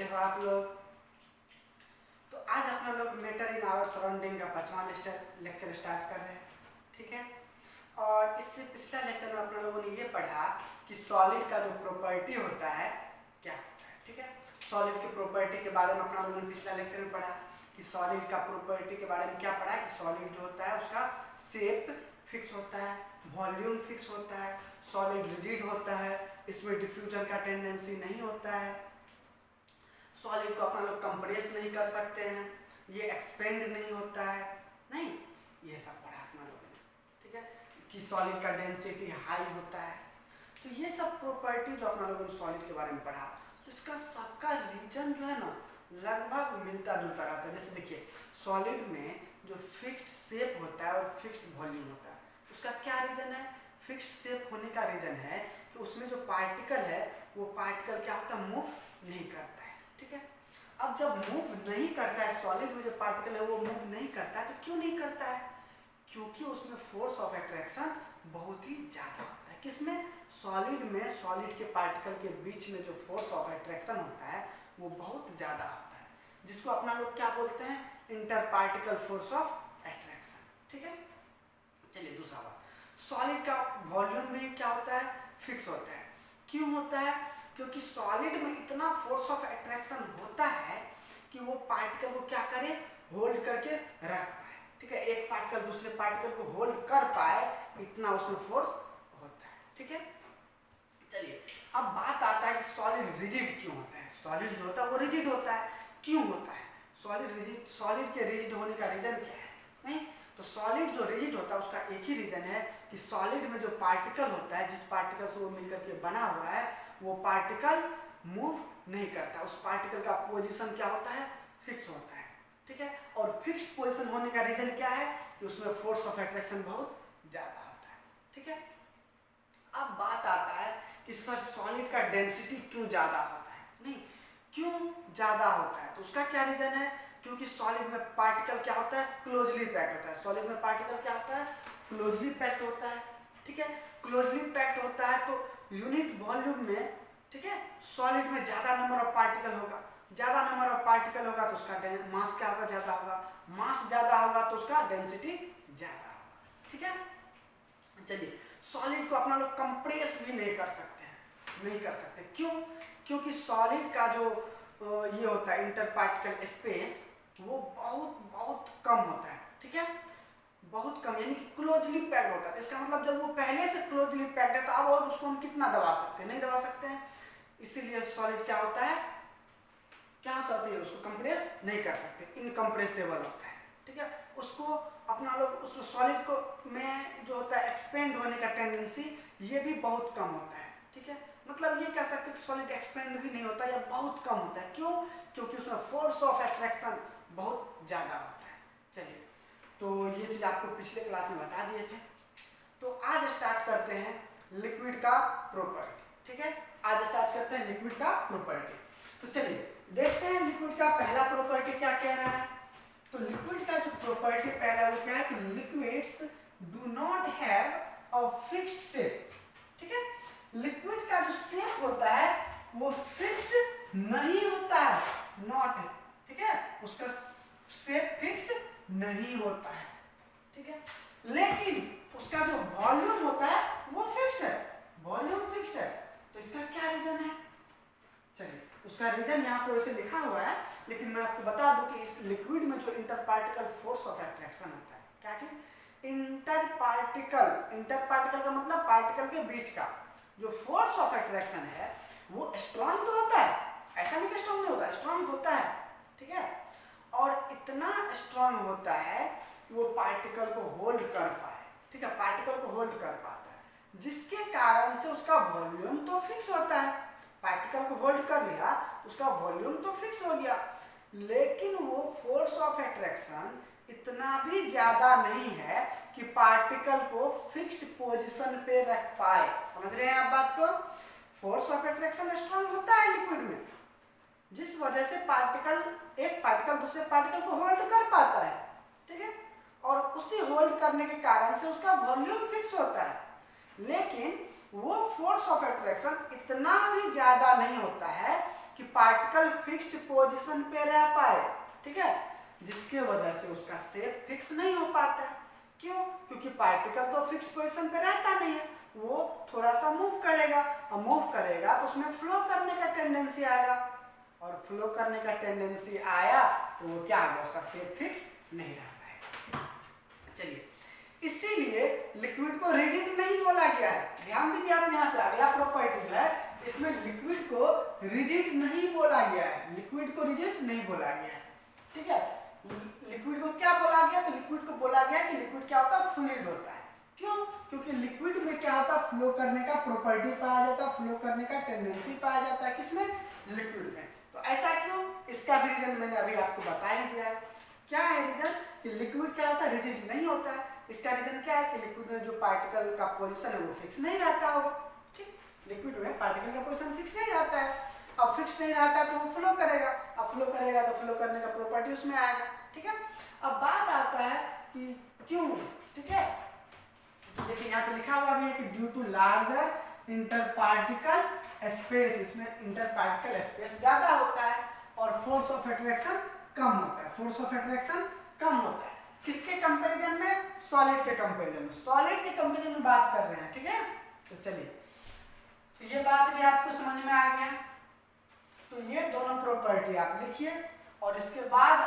कैसे हो आप लोग? तो आज अपना लोग मैटर इन आवर सराउंडिंग का 5वां लेक्चर स्टार्ट कर रहे हैं, ठीक है। और इससे पिछला लेक्चर में अपना लोगों ने ये पढ़ा कि सॉलिड का जो प्रॉपर्टी होता है क्या होता है, ठीक है। सॉलिड के प्रॉपर्टी के बारे में अपना लोगों ने पिछला लेक्चर में पढ़ा कि सॉलिड का प्रॉपर्टी के बारे में क्या पढ़ा कि सॉलिड जो होता है उसका शेप फिक्स होता है, वॉल्यूम फिक्स होता है, सॉलिड रिजिड होता है, इसमें डिफ्यूजन का टेंडेंसी नहीं होता है, सॉलिड को अपना लोग कंप्रेस नहीं कर सकते हैं, ये एक्सपेंड नहीं होता है, नहीं, ये सब पढ़ा अपना लोगों ने, ठीक है। कि सॉलिड का डेंसिटी हाई होता है। तो ये सब प्रॉपर्टी जो अपना लोगों ने सॉलिड के बारे में पढ़ा, तो इसका सबका रीजन जो है ना लगभग मिलता जुलता रहता है। जैसे देखिए सॉलिड में जो फिक्स्ड शेप होता है और फिक्स्ड वॉल्यूम होता है, तो उसका क्या रीजन है? फिक्स्ड शेप होने का रीजन है कि उसमें जो पार्टिकल है वो पार्टिकल क्या होता है, मूव नहीं करता है, ठीक है। अब जब मूव नहीं करता है, सॉलिड में जो पार्टिकल है वो मूव नहीं करता है, तो क्यों नहीं करता है? क्योंकि उसमें फोर्स ऑफ अट्रैक्शन बहुत ही ज्यादा होता है। किसमें? सॉलिड में सॉलिड के पार्टिकल के बीच में जो फोर्स ऑफ अट्रैक्शन होता है वो बहुत ज्यादा होता है, जिसको अपना लोग क्या बोलते हैं, inter particle force of attraction, ठीक है। चलिए दूसरा बात, सॉलिड का वॉल्यूम भी क्या होता है, फिक्स होता है। क्यों होता है? क्योंकि सॉलिड में इतना फोर्स ऑफ अट्रैक्शन होता है कि वो पार्टिकल को क्या करे, होल्ड करके रख पाए, ठीक है। एक पार्टिकल दूसरे पार्टिकल को होल्ड कर पाए, इतना उसमें फोर्स होता है, ठीक है। चलिए अब बात आता है कि सॉलिड रिजिड क्यों होता है। सॉलिड जो होता है वो रिजिड होता है, क्यों होता है सॉलिड के रिजिड होने का रीजन क्या है? नहीं, तो सॉलिड जो रिजिड होता है उसका एक ही रीजन है कि सॉलिड में जो पार्टिकल होता है, जिस पार्टिकल से वो मिलकर के बना हुआ है, वो पार्टिकल मूव नहीं करता, उस पार्टिकल का पोजीशन क्या होता है, फिक्स होता है, ठीक है। और फिक्स्ड पोजीशन होने का रीजन क्या है कि उसमें फोर्स ऑफ अट्रैक्शन बहुत ज्यादा होता है, ठीक है। अब बात आता है कि सर सॉलिड का डेंसिटी क्यों ज्यादा होता है? नहीं, क्यों ज्यादा होता है तो उसका क्या रीजन है? क्योंकि सॉलिड में पार्टिकल क्या होता है, क्लोजली पैक्ड होता है। सॉलिड में पार्टिकल क्या होता है, क्लोजली पैक्ड होता है, ठीक है। क्लोजली पैक्ड होता है तो यूनिट वॉल्यूम में, ठीक है, सॉलिड में ज्यादा नंबर ऑफ पार्टिकल होगा, ज्यादा नंबर ऑफ पार्टिकल होगा तो उसका मास क्या होगा, ज्यादा होगा, मास ज्यादा होगा तो उसका डेंसिटी ज्यादा होगा, ठीक है। चलिए सॉलिड को अपना लोग कंप्रेस भी नहीं कर सकते हैं, नहीं कर सकते। क्यों? क्योंकि सॉलिड का जो ये होता है इंटर पार्टिकल स्पेस, वो बहुत कम होता है, ठीक है, बहुत कम, यानी कि क्लोजली पैक्ड होता है। इसका मतलब जब वो पहले से क्लोजली पैक्ड है तो अब और उसको हम कितना दबा सकते हैं, नहीं दबा सकते हैं। इसीलिए सॉलिड क्या होता है, क्या होता है, उसको कंप्रेस नहीं कर सकते, इनकम्प्रेसिबल होता है, ठीक है। उसको अपना लोग उस सॉलिड को में जो होता है एक्सपेंड होने का टेंडेंसी ये भी बहुत कम होता है, ठीक है। मतलब ये कह सकते हैं कि सॉलिड एक्सपेंड भी नहीं होता या बहुत कम होता है। क्यों? क्योंकि उसमें फोर्स ऑफ अट्रैक्शन बहुत ज्यादा होता है। चलिए तो ये चीज आपको पिछले क्लास में बता दिए थे। तो आज स्टार्ट करते हैं लिक्विड का प्रॉपर्टी, ठीक है। आज स्टार्ट करते हैं लिक्विड का प्रॉपर्टी। तो चलिए देखते हैं लिक्विड का पहला प्रॉपर्टी क्या कह रहा है। तो लिक्विड का जो प्रॉपर्टी पहला वो क्या है कि liquids do not have a fixed shape, ठीक है। लिक्विड का जो शेप होता है वो फिक्स्ड नहीं होता है, नॉट, ठीक है, उसका शेप फिक्स्ड नहीं होता है, ठीक है। लेकिन उसका जो वॉल्यूम होता है वो फिक्स्ड है, वॉल्यूम फिक्स्ड है। तो इसका क्या रीजन है? चलिए उसका रीजन यहाँ पे वैसे लिखा हुआ है, लेकिन मैं आपको बता दूं कि इस लिक्विड में जो inter particle force of attraction होता है, क्या चीज, इंटर पार्टिकल का मतलब पार्टिकल के बीच का जो फोर्स ऑफ अट्रैक्शन है वो स्ट्रॉन्ग तो होता है, ऐसा नहीं कि स्ट्रॉन्ग नहीं होता, स्ट्रॉन्ग होता है, ठीक है। और इतना स्ट्रॉन्ग होता है कि वो पार्टिकल को होल्ड कर पाए, ठीक है, पार्टिकल को होल्ड कर पाता है, जिसके कारण से उसका वॉल्यूम तो फिक्स होता है। पार्टिकल को होल्ड कर लिया, उसका वॉल्यूम तो फिक्स हो गया, लेकिन वो फोर्स ऑफ अट्रैक्शन इतना भी ज्यादा नहीं है कि पार्टिकल को फिक्स्ड पोजीशन पे रख पाए। समझ रहे हैं आप बात को? फोर्स ऑफ अट्रैक्शन स्ट्रांग होता है लिक्विड में, जिस वजह से एक पार्टिकल दूसरे पार्टिकल को होल्ड कर पाता है, ठीक है, और उसी होल्ड करने के कारण से उसका वॉल्यूम फिक्स होता है। लेकिन वो फोर्स ऑफ अट्रैक्शन इतना भी ज्यादा नहीं होता है कि पार्टिकल फिक्स्ड पोजीशन पे रह पाए, ठीक है, जिसके वजह से उसका शेप फिक्स नहीं हो पाता है। क्यों? क्योंकि पार्टिकल तो फिक्स्ड पोजीशन पे रहता नहीं है, वो थोड़ा सा मूव करेगा, और मूव करेगा तो उसमें फ्लो करने का टेंडेंसी आएगा, और फ्लो करने का टेंडेंसी आया तो वो क्या होगा, उसका शेप फिक्स नहीं रह पाएगा। चलिए, इसीलिए लिक्विड को रिजिड नहीं बोला गया है। ध्यान दीजिए आप, यहाँ पे अगला प्रॉपर्टी जो है इसमें लिक्विड को रिजिड नहीं बोला गया है, लिक्विड को रिजिड नहीं बोला गया है, ठीक है। लिक्विड को क्या बोला गया, तो लिक्विड को बोला गया कि लिक्विड क्या होता है, फ्लूइड होता है। क्यों? क्योंकि लिक्विड में क्या होता है, फ्लो करने का प्रॉपर्टी पाया जाता है, फ्लो करने का टेंडेंसी पाया जाता है, किसमें, लिक्विड में। तो ऐसा क्यों, इसका भी रीजन मैंने अभी आपको बता ही दिया है। क्या है रीजन, कि लिक्विड क्या होता है, रिजिड नहीं होता है। इसका रीजन क्या है कि लिक्विड में जो पार्टिकल का पोजीशन है वो फिक्स नहीं रहता होगा, ठीक, लिक्विड में पार्टिकल का पोजीशन फिक्स नहीं रहता है। अब फिक्स नहीं रहता तो वो फ्लो करेगा, अब फ्लो करेगा तो फ्लो करने का प्रॉपर्टी उसमें आएगा, ठीक है। अब बात आता है कि क्यों, ठीक है, तो देखिए यहाँ पे लिखा हुआ भी है कि ड्यू टू लार्जर इंटरपार्टिकल स्पेस, इसमें इंटरपार्टिकल स्पेस ज्यादा होता है और फोर्स ऑफ अट्रैक्शन कम होता है, फोर्स ऑफ अट्रैक्शन कम होता है। किसके कंपैरिजन में, सॉलिड के कंपैरिजन में, सॉलिड के कंपैरिजन में बात कर रहे हैं, ठीक है। तो चलिए, तो ये बात भी आपको समझ में आ गया। तो ये दोनों प्रॉपर्टी आप लिखिए, और इसके बाद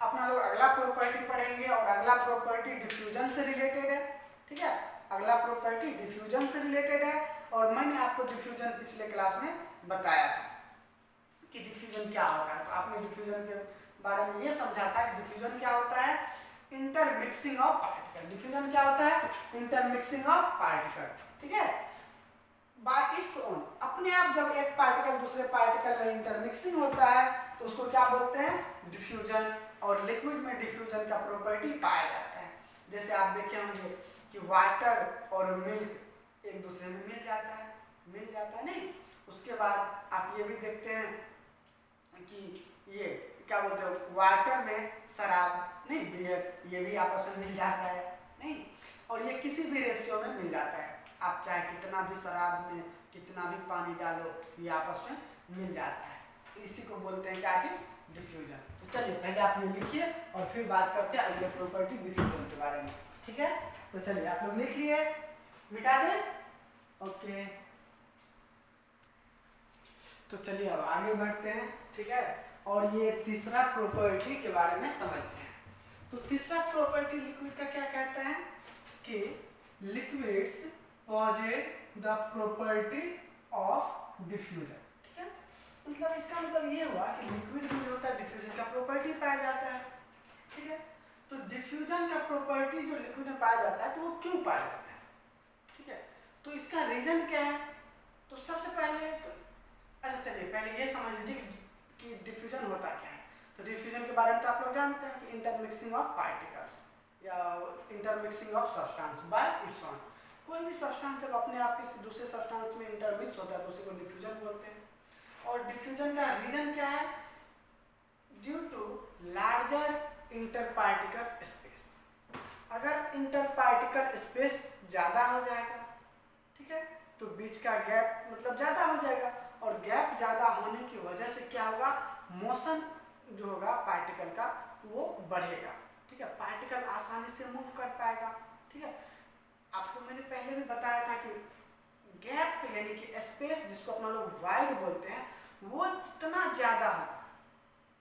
अपना लोग अगला प्रॉपर्टी पढ़ेंगे, और अगला प्रॉपर्टी डिफ्यूजन से रिलेटेड है, ठीक है। अगला प्रॉपर्टी डिफ्यूजन से रिलेटेड है, और मैंने आपको डिफ्यूजन पिछले क्लास में बताया था कि डिफ्यूजन क्या होता है। तो आपने डिफ्यूजन के बारे में ये समझा था कि डिफ्यूजन क्या होता है, इंटरमिक्सिंग ऑफ पार्टिकल। डिफ्यूजन क्या होता है, इंटरमिक्सिंग ऑफ पार्टिकल, ठीक है, बाय इट्स ओन, अपने आप जब एक पार्टिकल दूसरे पार्टिकल में इंटरमिक्सिंग होता है तो उसको क्या बोलते हैं, डिफ्यूजन। और लिक्विड में डिफ्यूजन का प्रॉपर्टी पाया जाता है। जैसे आप देखे होंगे कि वाटर और मिल्क एक दूसरे में मिल जाता है नहीं। उसके बाद आप ये भी देखते हैं कि ये क्या बोलते हैं, वाटर में शराब नहीं, बियर, ये भी आपस में मिल जाता है नहीं, और ये किसी भी रेशियो में मिल जाता है। आप चाहे कितना भी शराब में कितना भी पानी डालो, ये आपस में मिल जाता है। तो इसी को बोलते हैं क्या चीज, डिफ्यूजन। तो चलिए पहले आप ये लिखिए और फिर बात करते हैं अगले प्रॉपर्टी डिफ्यूजन के बारे में, ठीक है। तो चलिए आप लोग लिख लिए, मिटा दें, ओके। तो चलिए अब आगे बढ़ते हैं, ठीक है, और ये तीसरा प्रॉपर्टी के बारे में समझते हैं। तो तीसरा प्रॉपर्टी लिक्विड का क्या कहता है कि liquids possess the property of diffusion, ठीक है। मतलब इसका मतलब ये हुआ कि लिक्विड में जो होता है डिफ्यूजन का प्रॉपर्टी पाया जाता है, ठीक है। तो डिफ्यूजन का प्रॉपर्टी जो लिक्विड में पाया जाता है तो वो क्यों पाया जाता है, ठीक है। तो इसका रीजन क्या है, तो सबसे पहले तो अच्छा चलिए पहले ये समझ लीजिए कि डिफ्यूजन होता क्या है। तो डिफ्यूजन के बारे में तो आप लोग जानते हैं कि इंटरमिक्सिंग ऑफ पार्टिकल्स या intermixing of substance by its own. कोई भी सब्सटेंस जब अपने आप किसी दूसरे सब्सटेंस में इंटरमिक्स होता है तो उसी को डिफ्यूजन बोलते हैं। और डिफ्यूजन का रीजन क्या है, ड्यू टू लार्जर इंटरपार्टिकल स्पेस। अगर इंटरपार्टिकल स्पेस ज़्यादा हो जाएगा, ठीक है, तो बीच का गैप मतलब ज़्यादा हो जाएगा, और गैप ज़्यादा होने की वजह से क्या होगा, मोशन जो होगा पार्टिकल का वो बढ़ेगा, ठीक है, पार्टिकल आसानी से मूव कर पाएगा, ठीक है। आपको मैंने पहले भी बताया था कि गैप यानी कि स्पेस जिसको अपना लोग वाइड बोलते हैं, वो जितना ज़्यादा होगा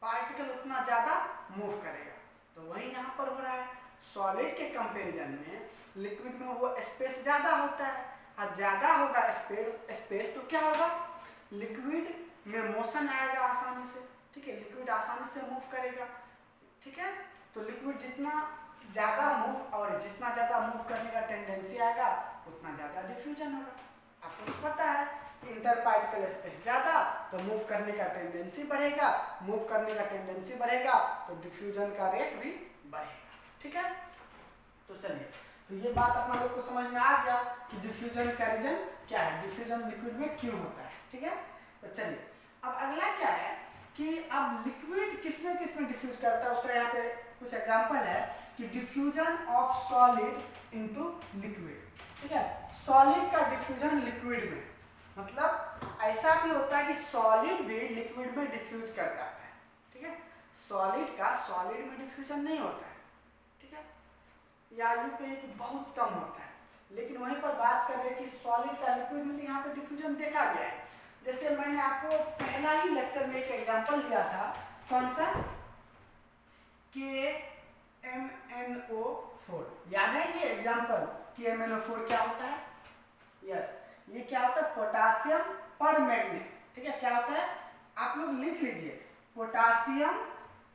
पार्टिकल उतना ज़्यादा मूव करेगा। तो वही यहाँ पर हो रहा है, सॉलिड के कंपेरिजन में लिक्विड में वो स्पेस ज़्यादा होता है, और ज़्यादा होगा स्पेस तो क्या होगा, लिक्विड में मोशन आएगा आसानी से, ठीक है, लिक्विड आसानी से मूव करेगा, ठीक है। तो लिक्विड जितना ज़्यादा मूव और जितना ज़्यादा मूव करने का टेंडेंसी आएगा उतना ज़्यादा डिफ्यूजन होगा। आपको पता है कि इंटरपार्टिकल स्पेस ज़्यादा तो मूव करने का टेंडेंसी बढ़ेगा, मूव करने का टेंडेंसी बढ़ेगा तो डिफ्यूजन का रेट भी बढ़ेगा, ठीक है। तो चलिए, तो ये बात अपना लोग को समझ में आ गया कि डिफ्यूजन का रीजन क्या है, डिफ्यूजन लिक्विड में क्यों होता है, ठीक है। तो चलिए अब अगला क्या है कि अब लिक्विड किसमें डिफ्यूज करता है, उसका यहाँ पे कुछ एग्जांपल है कि diffusion of solid into liquid, ठीक है। सॉलिड का डिफ्यूजन लिक्विड में, मतलब ऐसा भी होता है कि सॉलिड भी लिक्विड में डिफ्यूज कर जाता है, ठीक है। सॉलिड का सॉलिड में डिफ्यूजन नहीं होता है, ठीक है, या यूं कहिए कि बहुत कम होता है। लेकिन वहीं पर बात कर रहे हैं कि सॉलिड का लिक्विड में तो यहाँ पे डिफ्यूजन देखा गया है। जैसे मैंने आपको पहला ही लेक्चर में एक एग्जांपल लिया था, कौन सा, KMnO4, याद है ये एग्जांपल? KMnO4 क्या होता है? यस, ये क्या होता है? पोटासियम पर मैग्नेट, ठीक है। क्या होता है? आप लोग लिख लीजिए, पोटासियम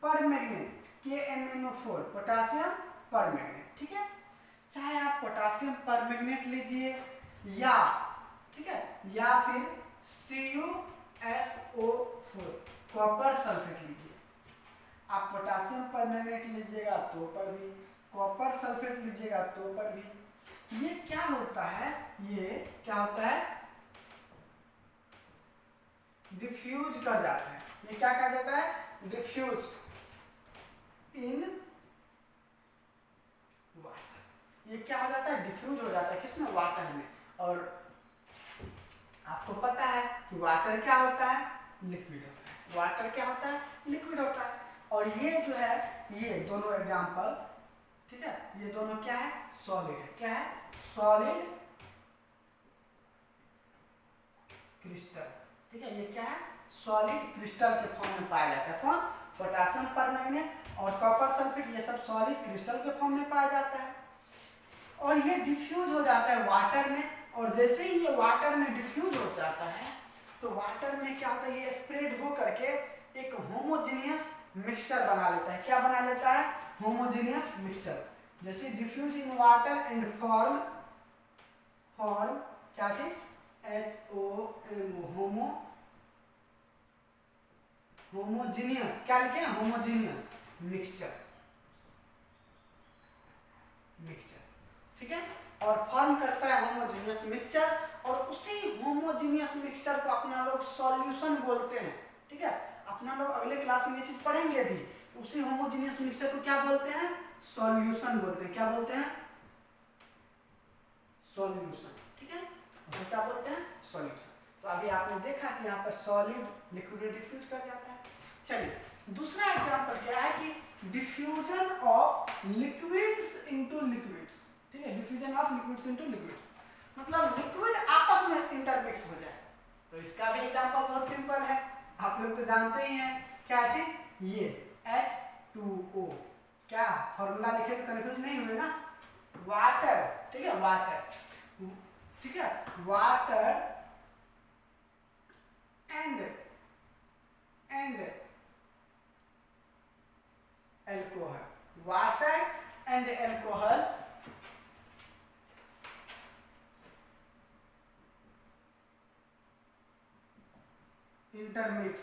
पर मैग्नेट, KMnO4, पोटासियम पर मैग्नेट, ठीक है। चाहे आप पोटासियम पर मैग्नेट लीजिए या, ठीक है, या फिर CuSO4, कॉपर सल्फेट लीजिए। आप पोटासियम पर मैग्नेट लीजिएगा तो पर भी, कॉपर सल्फेट लीजिएगा तो पर भी, ये क्या होता है? ये क्या होता है? डिफ्यूज कर जाता है। ये क्या कर जाता है? Diffuse in water. ये क्या हो जाता है? डिफ्यूज हो जाता है किसमें? वाटर में। और आपको पता है कि वाटर क्या होता है? लिक्विड होता है। वाटर क्या होता है? लिक्विड होता है। और ये जो है, ये दोनों एग्जांपल, ठीक है, ये दोनों क्या है? सॉलिड है। क्या है? सॉलिड क्रिस्टल, ठीक है। ये क्या है? सॉलिड क्रिस्टल के फॉर्म में पाया जाता है। कौन? पोटासियम परमैंगनेट और कॉपर सल्फेट, ये सब सॉलिड क्रिस्टल के फॉर्म में पाया जाता है। और ये डिफ्यूज हो जाता है वाटर में। और जैसे ही ये वाटर में डिफ्यूज हो जाता है तो वाटर में क्या होता है? ये स्प्रेड हो करके एक होमोजेनियस मिक्सचर बना लेता है। क्या बना लेता है? Homogeneous mixture. जैसे diffuse in water and form क्या चीज? HOMO, होमोजेनियस, क्या लिखे? होमोजेनियस मिक्सचर, ठीक है। और फॉर्म करता है होमोजेनियस मिक्सचर, और उसी होमोजेनियस मिक्सचर को अपना लोग सॉल्यूशन बोलते हैं, ठीक है। अपना लोग अगले क्लास में ये चीज पढ़ेंगे भी। उसी होमोजेनियस मिक्सचर को क्या बोलते हैं? सॉल्यूशन बोलते हैं। क्या बोलते हैं? सॉल्यूशन, ठीक है। तो क्या बोलते हैं? सॉल्यूशन। तो अभी आपने देखा कि यहाँ पर सॉलिड लिक्विड में डिफ्यूज कर जाता है। चलिए, दूसरा एग्जांपल क्या है कि diffusion of liquids into liquids, ठीक है। Diffusion of liquids into liquids मतलब लिक्विड आपस में इंटरमिक्स हो जाए। तो इसका भी एग्जांपल बहुत सिंपल है, आप लोग तो जानते ही हैं। क्या चीज? ये H2O, क्या फॉर्मूला लिखे तो कंफ्यूज नहीं हुए ना? वाटर, ठीक है, वाटर, ठीक है, water and alcohol, water and alcohol intermix,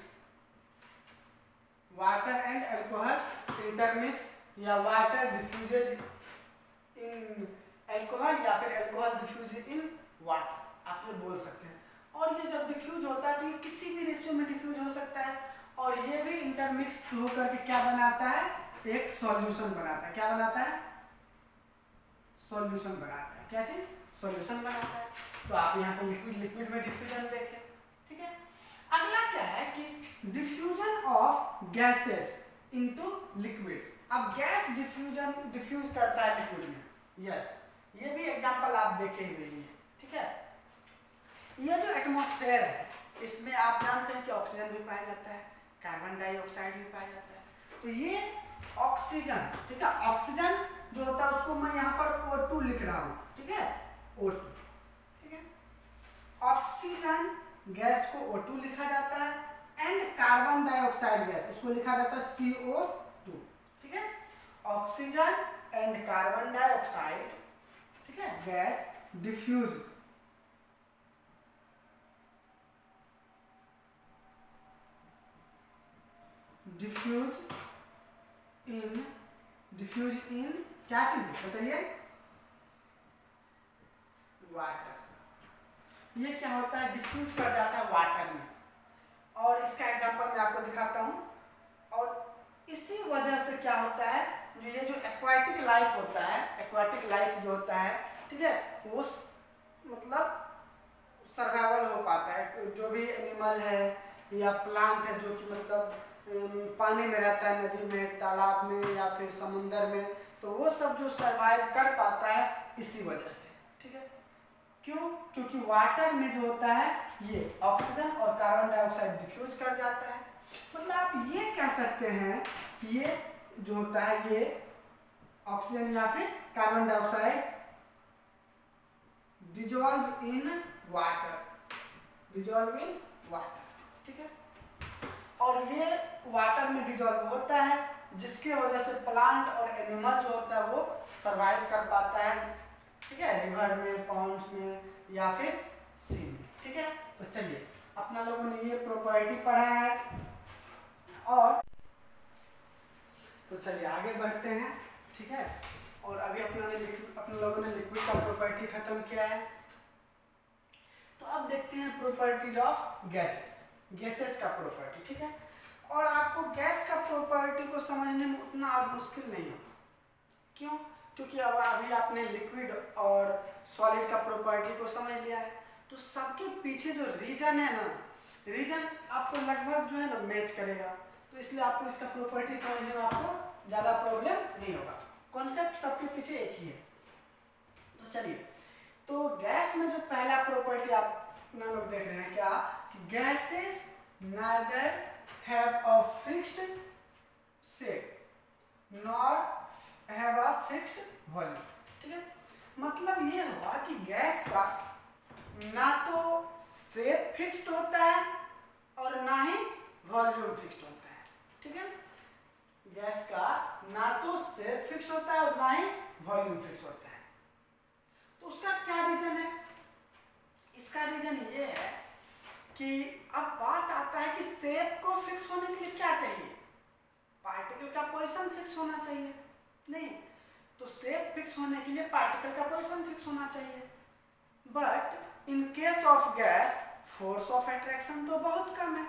water and alcohol intermix, या वाटर डिफ्यूजेज इन एल्कोहल, या फिर एल्कोहल डिफ्यूज इन वाटर, आप ये बोल सकते हैं। और ये जब डिफ्यूज होता है तो ये किसी भी रेशियो में डिफ्यूज हो सकता है, और ये भी इंटरमिक्स होकर के क्या बनाता है? एक सॉल्यूशन बनाता है। क्या बनाता है? सॉल्यूशन बनाता है। क्या चीज? सॉल्यूशन बनाता है। तो आप यहाँ पे लिक्विड लिक्विड में डिफ्यूजन देखें, ठीक है। अगला क्या है कि diffusion of gases into liquid. अब गैस डिफ्यूज करता है लिक्विड में, यस, ये भी एग्जांपल आप देखे हुए ही हैं, ठीक है। ये जो एटमॉस्फेयर है, इसमें आप जानते हैं कि ऑक्सीजन भी पाया जाता है, कार्बन डाइऑक्साइड भी पाया जाता है। तो ये ऑक्सीजन, ठीक है, ऑक्सीजन जो होता है उसको मैं यहाँ पर O2 लिख रहा हूँ, ठीक है, O2, ठीक है। ऑक्सीजन गैस को O2 लिखा जाता है, एंड कार्बन डाइऑक्साइड गैस उसको लिखा जाता है CO2, ठीक है। ऑक्सीजन एंड कार्बन डाइऑक्साइड, ठीक है, गैस डिफ्यूज इन क्या चीज बताइए? वाटर। ये क्या होता है? डिफ्यूज कर जाता है वाटर में। और इसका एग्जांपल मैं आपको दिखाता हूं। और इसी वजह से क्या होता है, जो ये जो एक्वाटिक लाइफ होता है, एक्वाटिक लाइफ जो होता है, ठीक है, वो मतलब सर्वाइवल हो पाता है। जो भी एनिमल है या प्लांट है जो कि मतलब पानी में रहता है, नदी में, तालाब में या फिर समुंदर में, तो वो सब जो सर्वाइव कर पाता है इसी वजह से। ठीक है, क्यों? क्योंकि वाटर में जो होता है ये ऑक्सीजन और कार्बन डाइऑक्साइड डिफ्यूज कर जाता है। मतलब आप ये कह सकते हैं कि ये जो होता है ये ऑक्सीजन या फिर carbon dioxide dissolve in water, dissolve in water. ठीक है, और ये वाटर में डिजॉल्व होता है जिसके वजह से प्लांट और एनिमल जो होता है वो सर्वाइव कर पाता है। ठीक है, रिवर में, पॉन्ड्स में या फिर सी में। ठीक है, तो चलिए अपना लोगों ने ये प्रॉपर्टी पढ़ा है और तो चलिए आगे बढ़ते हैं। ठीक है, और अभी अपने लोगों ने लिक्विड का प्रॉपर्टी खत्म किया है, तो अब देखते हैं प्रॉपर्टीज ऑफ गैसेस, गैसेस का प्रॉपर्टी। ठीक है, और आपको गैस का प्रॉपर्टी को समझने में उतना मुश्किल नहीं होगा। क्यों? क्योंकि अब अभी आपने लिक्विड और सॉलिड का प्रॉपर्टी को समझ लिया है, तो सबके पीछे जो रीजन है ना, रीजन आपको लगभग जो है ना मैच करेगा, तो इसलिए आपको इसका प्रॉपर्टी समझने में आपको ज़्यादा प्रॉब्लम नहीं होगा। कॉन्सेप्ट सबके पीछे एक ही है। तो चलिए, तो गैस में जो पहला प्रॉपर्टी आप ना लोग देख रहे हैं क्या, कि gases neither have a fixed shape nor have a fixed volume. ठीक है, मतलब ये हुआ कि गैस का ना तो शेप फिक्स्ड होता है और ना ही वॉल्यूम फिक्स्ड होता है। ठीक है, गैस का ना तो शेप फिक्स होता है और ना ही वॉल्यूम फिक्स होता है। तो उसका क्या रीजन है? इसका रीजन ये है कि अब बात आता है कि शेप को फिक्स होने के लिए क्या चाहिए? पार्टिकल का पोजीशन फिक्स होना चाहिए। नहीं, तो शेप फिक्स होने के लिए पार्टिकल का पोजीशन फिक्स होना चाहिए। But in case of gas force of attraction तो बहुत कम है,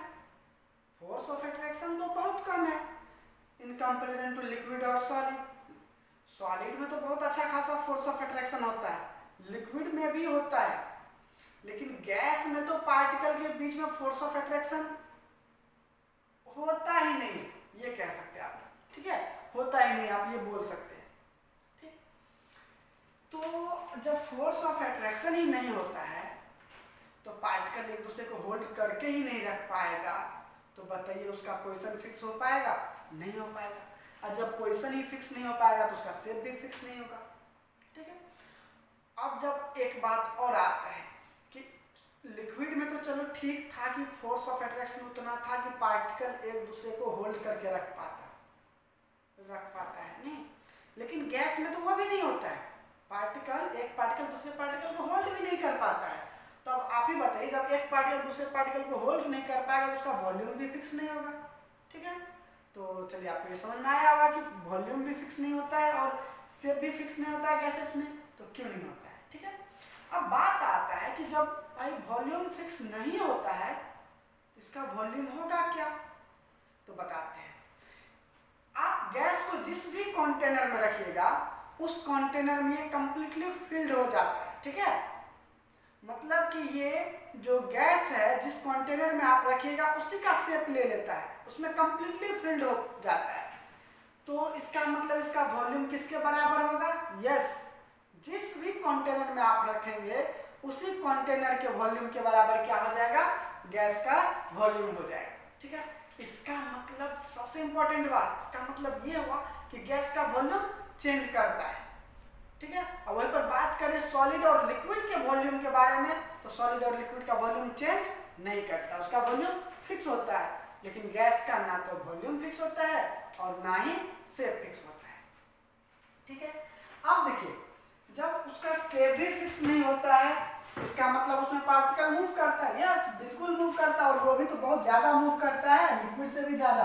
फोर्स ऑफ अट्रैक्शन तो बहुत कम है इन कंपैरिजन टू लिक्विड और सॉलिड। सॉलिड में तो बहुत अच्छा खासा फोर्स ऑफ अट्रैक्शन होता है, लिक्विड में भी होता है, लेकिन गैस में तो पार्टिकल के बीच में फोर्स ऑफ अट्रैक्शन होता ही नहीं, ये कह सकते हैं आप। ठीक है, होता ही नहीं, आप ये बोल सकते हैं। ठीक, तो जब फोर्स ऑफ अट्रैक्शन ही नहीं होता है तो पार्टिकल एक दूसरे को होल्ड करके ही नहीं रख पाएगा, तो बताइए उसका पोजीशन फिक्स हो पाएगा? नहीं हो पाएगा। और जब पोजीशन ही फिक्स नहीं हो पाएगा तो उसका शेप भी फिक्स नहीं होगा। ठीक है, अब जब एक बात और आता है कि लिक्विड में तो चलो ठीक था कि फोर्स ऑफ अट्रैक्शन उतना था कि पार्टिकल एक दूसरे को होल्ड करके रख पाता है, नहीं, लेकिन गैस में तो वो भी नहीं होता है। एक पार्टिकल दूसरे पार्टिकल को होल्ड भी नहीं कर पाता है। तो अब आप ही बताइए, जब एक पार्टिकल दूसरे पार्टिकल को होल्ड नहीं कर पाएगा तो उसका वॉल्यूम भी फिक्स नहीं होगा। ठीक है, तो चलिए आपको ये समझ में आया होगा कि वॉल्यूम भी फिक्स नहीं होता है और शेप भी फिक्स नहीं होता है गैसेस में, तो क्यों नहीं होता है। ठीक है, अब बात आता है कि जब भाई वॉल्यूम फिक्स नहीं होता है तो इसका वॉल्यूम होगा क्या? तो बताते हैं। आप गैस को जिस भी कंटेनर में रखिएगा उस कंटेनर में ये कंप्लीटली फिल्ड हो जाता है। ठीक है, मतलब कि ये जो गैस है जिस कंटेनर में आप रखिएगा उसी का शेप ले लेता है, उसमें कंप्लीटली फिल्ड हो जाता है। तो इसका मतलब इसका वॉल्यूम किसके बराबर होगा? यस, जिस भी कंटेनर में आप रखेंगे उसी कंटेनर के वॉल्यूम के बराबर क्या हो जाएगा? गैस का वॉल्यूम हो जाएगा। ठीक है, इसका मतलब सबसे इंपॉर्टेंट बात, इसका मतलब ये हुआ कि गैस का वॉल्यूम चेंज करता है। ठीक है, अब वहीं पर बात करें सॉलिड और लिक्विड के वॉल्यूम के बारे में, तो सॉलिड और लिक्विड का वॉल्यूम चेंज नहीं करता, उसका वॉल्यूम फिक्स होता है। लेकिन गैस का ना तो वॉल्यूम फिक्स होता है और ना ही शेप फिक्स होता है। ठीक है, अब देखिए, जब उसका शेप भी फिक्स नहीं होता है इसका मतलब उसमें पार्टिकल मूव करता है। यस, बिल्कुल मूव करता है, और वो भी तो बहुत ज्यादा मूव करता है, लिक्विड से भी ज्यादा।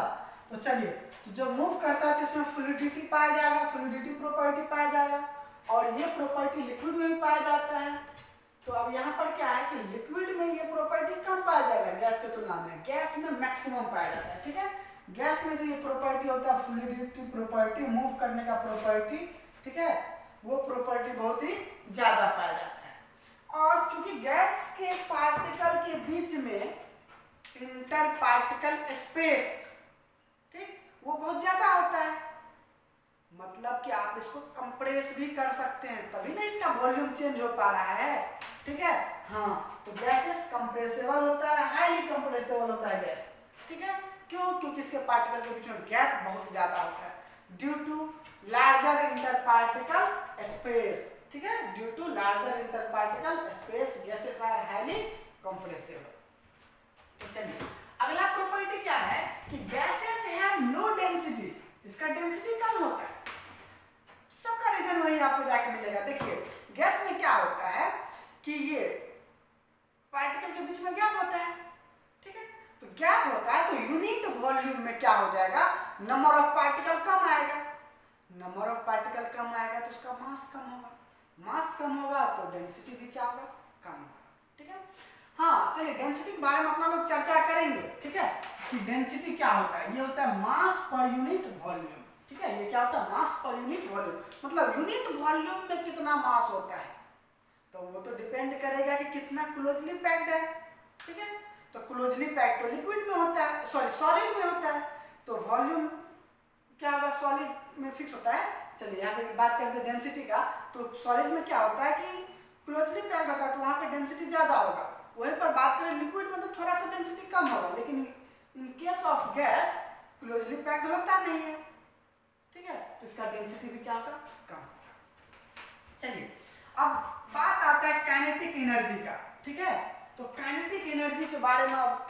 तो चलिए, तो जब मूव करता है तो इसमें फ्लूइडिटी पाया जाएगा, फ्लूइडिटी प्रॉपर्टी पाया जाएगा, और ये प्रॉपर्टी लिक्विड में भी पाया जाता है। तो अब यहाँ पर क्या है कि लिक्विड में ये प्रॉपर्टी कम पाया जाएगा गैस के तुलना में, गैस में मैक्सिमम पाया जाता है। ठीक है, गैस में जो ये प्रॉपर्टी होता है फ्लूइडिटी प्रॉपर्टी, मूव करने का प्रॉपर्टी, ठीक है, वो प्रॉपर्टी बहुत ही ज्यादा पाया जाता है। और चूंकि गैस के पार्टिकल के बीच में इंटर पार्टिकल स्पेस, ठीक, वो बहुत ज्यादा होता है, मतलब कि आप इसको कंप्रेस भी कर सकते हैं, तभी ना इसका वॉल्यूम चेंज हो पा रहा है, ठीक है। हाँ, तो गैसेस कंप्रेसिबल होता है, हाईली कंप्रेसिबल होता है गैस, ठीक है। क्यों? क्योंकि इसके पार्टिकल के बीच में गैप बहुत ज्यादा होता है, due to larger inter particle space, ठीक है, due to larger inter particle space gases are highly compressible. तो चलिए अगला प्रॉपर्टी क्या है कि गैसेस हैव लो डेंसिटी, इसका डेंसिटी कम होता है, सबका रीजन वही आपको जाके मिलेगा। देखिए गैस में क्या होता है कि ये पार्टिकल के बीच में गैप होता है, ठीक है, तो गैप होता है तो यूनिट वॉल्यूम में क्या हो जाएगा, नंबर ऑफ पार्टिकल कम आएगा, नंबर ऑफ पार्टिकल कम आएगा तो उसका मास कम होगा, मास कम होगा तो डेंसिटी भी क्या होगा, कम होगा, ठीक है। हाँ चलिए डेंसिटी के बारे में अपना लोग चर्चा करेंगे, ठीक है, कि डेंसिटी क्या होता है, ये होता है मास पर यूनिट वॉल्यूम, ठीक है, ये क्या होता है, मास पर यूनिट वॉल्यूम, मतलब यूनिट वॉल्यूम में कितना मास होता है, तो वो तो डिपेंड करेगा कि कितना क्लोजली पैक्ड है, ठीक है, तो क्लोजली पैक्ड तो लिक्विड में होता है, सॉरी सॉलिड में होता है, तो वॉल्यूम क्या होगा, सॉलिड में फिक्स होता है। चलिए यहाँ पे बात करते हैं डेंसिटी का, तो सॉलिड में क्या होता है कि क्लोजली पैक्ड होता है तो वहाँ पे डेंसिटी ज्यादा होगा, वहीं पर बात करें लिक्विड में तो थोड़ा सा डेंसिटी कम होगा, लेकिन in case of gas closely packed होता नहीं है, ठीक है, तो इसका डेंसिटी भी क्या होगा, कम। चलिए अब बात आता है काइनेटिक एनर्जी का, ठीक है, तो काइनेटिक एनर्जी के बारे में अब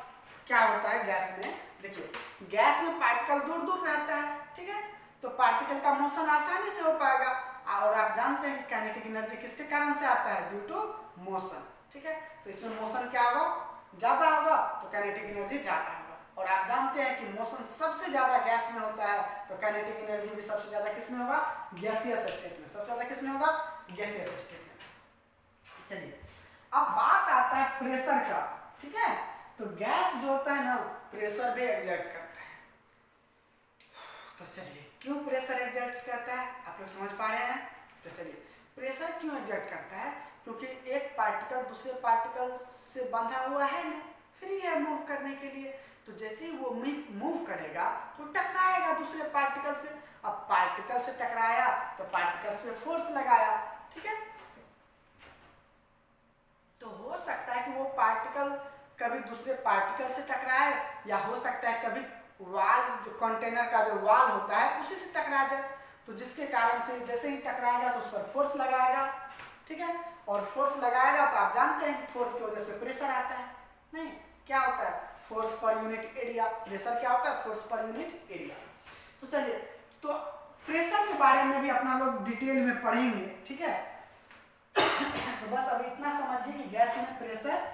क्या होता है गैस में, देखिए गैस में पार्टिकल दूर दूर रहता है, ठीक है, तो पार्टिकल का मोशन आसानी से हो पाएगा, और आप जानते हैं कि काइनेटिक एनर्जी किसके कारण से आता है, ड्यू टू मोशन, ठीक है, तो इसमें मोशन क्या होगा, ज्यादा होगा तो काइनेटिक एनर्जी ज्यादा होगा, और आप जानते हैं कि मोशन सबसे ज्यादा गैस में होता है, तो काइनेटिक एनर्जी भी सबसे ज्यादा किस में होगा, गैसियस स्टेट में, सबसे ज्यादा किस में होगा, गैसियस स्टेट में। चलिए अब बात आता है प्रेशर का, ठीक है, तो गैस जो होता है ना प्रेशर भी एग्जर्ट करता है, तो चलिए क्यों प्रेशर एग्जर्ट करता है आप लोग समझ पा रहे हैं, तो चलिए प्रेशर क्यों एग्जर्ट करता है, क्योंकि एक पार्टिकल दूसरे पार्टिकल से बंधा हुआ है ना, फ्री है मूव करने के लिए, तो जैसे ही वो मूव करेगा तो टकराएगा दूसरे पार्टिकल से, अब पार्टिकल से टकराया तो पार्टिकल पे फोर्स लगाया, ठीक है, तो हो सकता है कि वो पार्टिकल कभी दूसरे पार्टिकल से टकराए, या हो सकता है कभी वाल जो कंटेनर का जो वाल होता है उसी से टकरा जाए, तो जिसके कारण से जैसे ही टकराएगा तो उस पर फोर्स लगाएगा, ठीक है, और फोर्स लगाएगा तो आप जानते हैं कि फोर्स की वजह से प्रेशर आता है, नहीं क्या होता है, force per unit area, pressure क्या होता है, फोर्स पर यूनिट एरिया। तो चलिए तो प्रेशर के बारे में भी अपना लोग डिटेल में पढ़ेंगे, ठीक है, तो बस अभी इतना समझिए कि गैस में प्रेशर,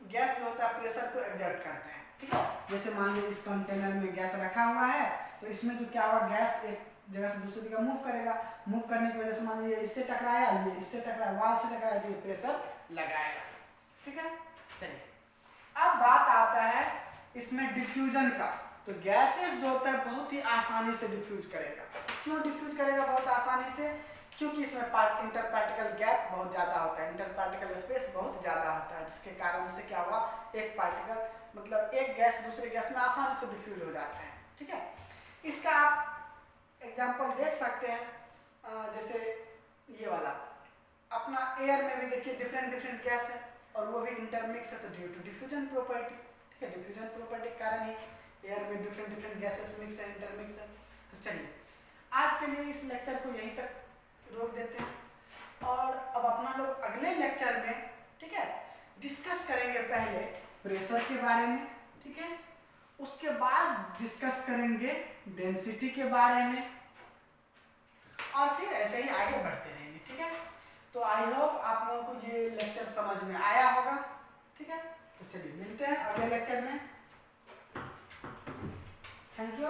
गैस जो होता है प्रेशर को एग्जर्ट करता है, ठीक है, जैसे मान लीजिए इस कंटेनर में गैस रखा हुआ है, तो इसमें जो क्या होगा, गैस एक जगह से दूसरी जगह मूव करेगा, मूव करने की वजह से मान लीजिए इससे टकराया, ये इससे टकराया, वाल से टकराया, तो ये प्रेशर लगाएगा, ठीक है। चलिए अब बात आता है इसमें डिफ्यूजन का, तो गैसेस जो होता है बहुत ही आसानी से डिफ्यूज करेगा, क्यों डिफ्यूज करेगा बहुत आसानी से, क्योंकि इसमें इंटर पार्टिकल गैप बहुत ज्यादा होता है, इंटर पार्टिकल स्पेस बहुत ज्यादा होता है, जिसके कारण से क्या हुआ, एक पार्टिकल मतलब एक गैस दूसरे गैस में आसानी से डिफ्यूज हो जाता है, ठीक है। इसका आप एग्जांपल देख सकते हैं, जैसे ये वाला अपना एयर में भी देखिए डिफरेंट डिफरेंट गैस है और वो भी इंटरमिक्स है, तो ड्यू टू डिफ्यूजन प्रॉपर्टी, ठीक है, डिफ्यूजन प्रॉपर्टी के कारण ही एयर में डिफरेंट डिफरेंट गैसेस मिक्स है, इंटरमिक्स है। तो चलिए आज के लिए इस लेक्चर को यहीं तक रोक देते हैं, और अब अपना लोग अगले लेक्चर में, ठीक है, डिस्कस करेंगे पहले प्रेशर के बारे में, ठीक है, उसके बाद डिस्कस करेंगे डेंसिटी के बारे में, और फिर ऐसे ही आगे बढ़ते रहेंगे, ठीक है। तो आई होप आप लोगों को ये लेक्चर समझ में आया होगा, ठीक है, तो चलिए मिलते हैं अगले लेक्चर में, थैंक यू।